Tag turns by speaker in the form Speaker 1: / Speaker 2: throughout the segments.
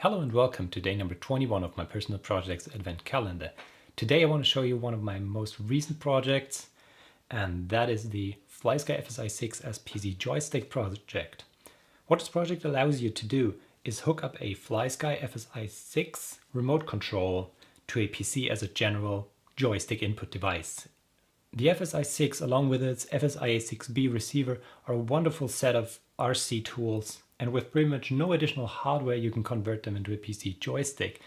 Speaker 1: Hello and welcome to day number 21 of my personal projects advent calendar. Today I want to show you one of my most recent projects, and that is the FlySky FS-i6 as PC joystick project. What this project allows you to do is hook up a FlySky FS-i6 remote control to a PC as a general joystick input device. The FS-i6 along with its FS-i6B receiver are a wonderful set of RC tools, and with pretty much no additional hardware you can convert them into a PC joystick.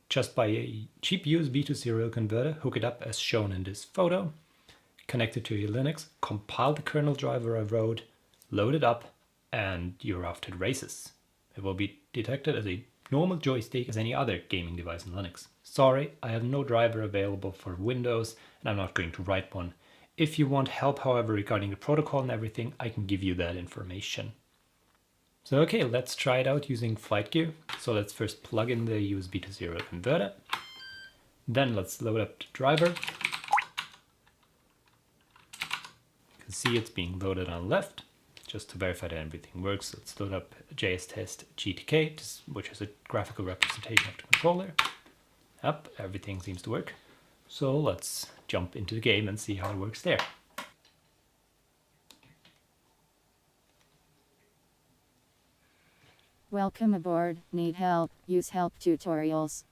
Speaker 1: Just by a cheap USB to serial converter, hook it up as shown in this photo, connect it to your Linux, compile the kernel driver I wrote, load it up, and you're off to the races. It will be detected as a normal joystick as any other gaming device in Linux. Sorry, I have no driver available for Windows and I'm not going to write one. If you want help, however, regarding the protocol and everything, I can give you that information. So okay, let's try it out using FlightGear. So let's first plug in the USB to serial converter. Then let's load up the driver. You can see it's being loaded on the left. Just to verify that everything works, let's load up JSTest GTK, which is a graphical representation of the controller. Yep, everything seems to work. So let's jump into the game and see how it works there.
Speaker 2: Welcome aboard. Need help? Use help tutorials.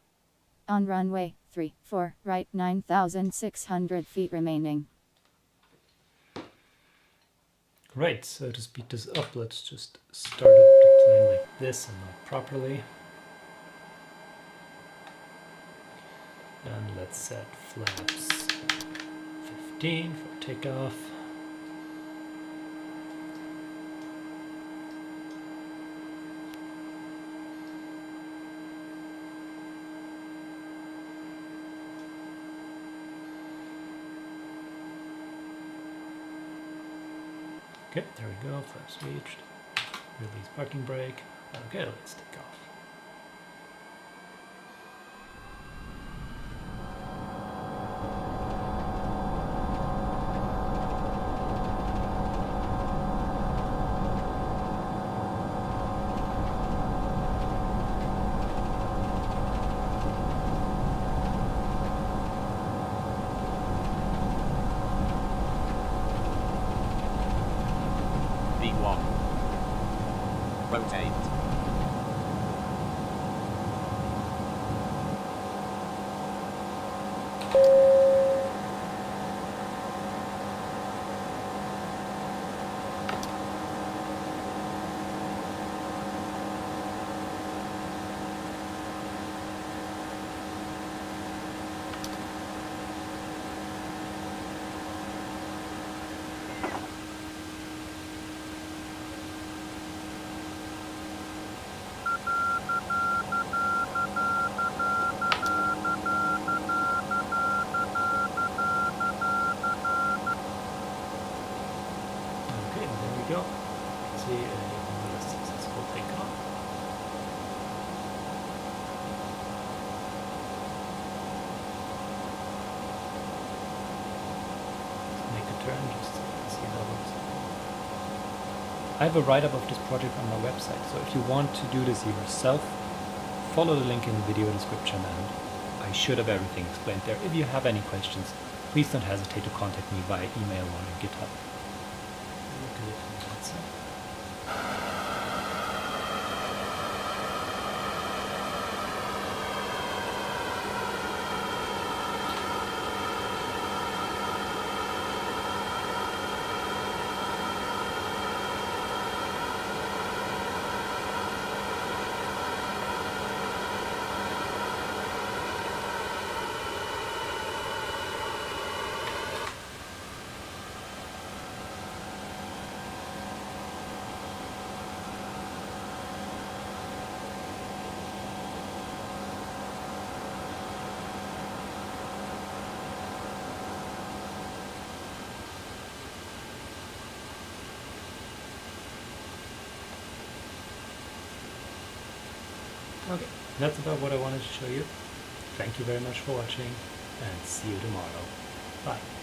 Speaker 2: On runway 34, right 9,600 feet remaining.
Speaker 1: Right, so to speed this up, let's just start up the plane like this and not properly. And let's set flaps 15 for takeoff. Okay, there we go, flaps reached. Release parking brake. Okay, let's take off.
Speaker 3: V1. Rotate.
Speaker 1: Go. See another successful takeoff. Make a turn just so you can see how it works. I have a write-up of this project on my website, so if you want to do this yourself, follow the link in the video description and I should have everything explained there. If you have any questions, please don't hesitate to contact me via email or on GitHub. Look at it from that side. Okay, that's about what I wanted to show you. Thank you very much for watching and see you tomorrow. Bye.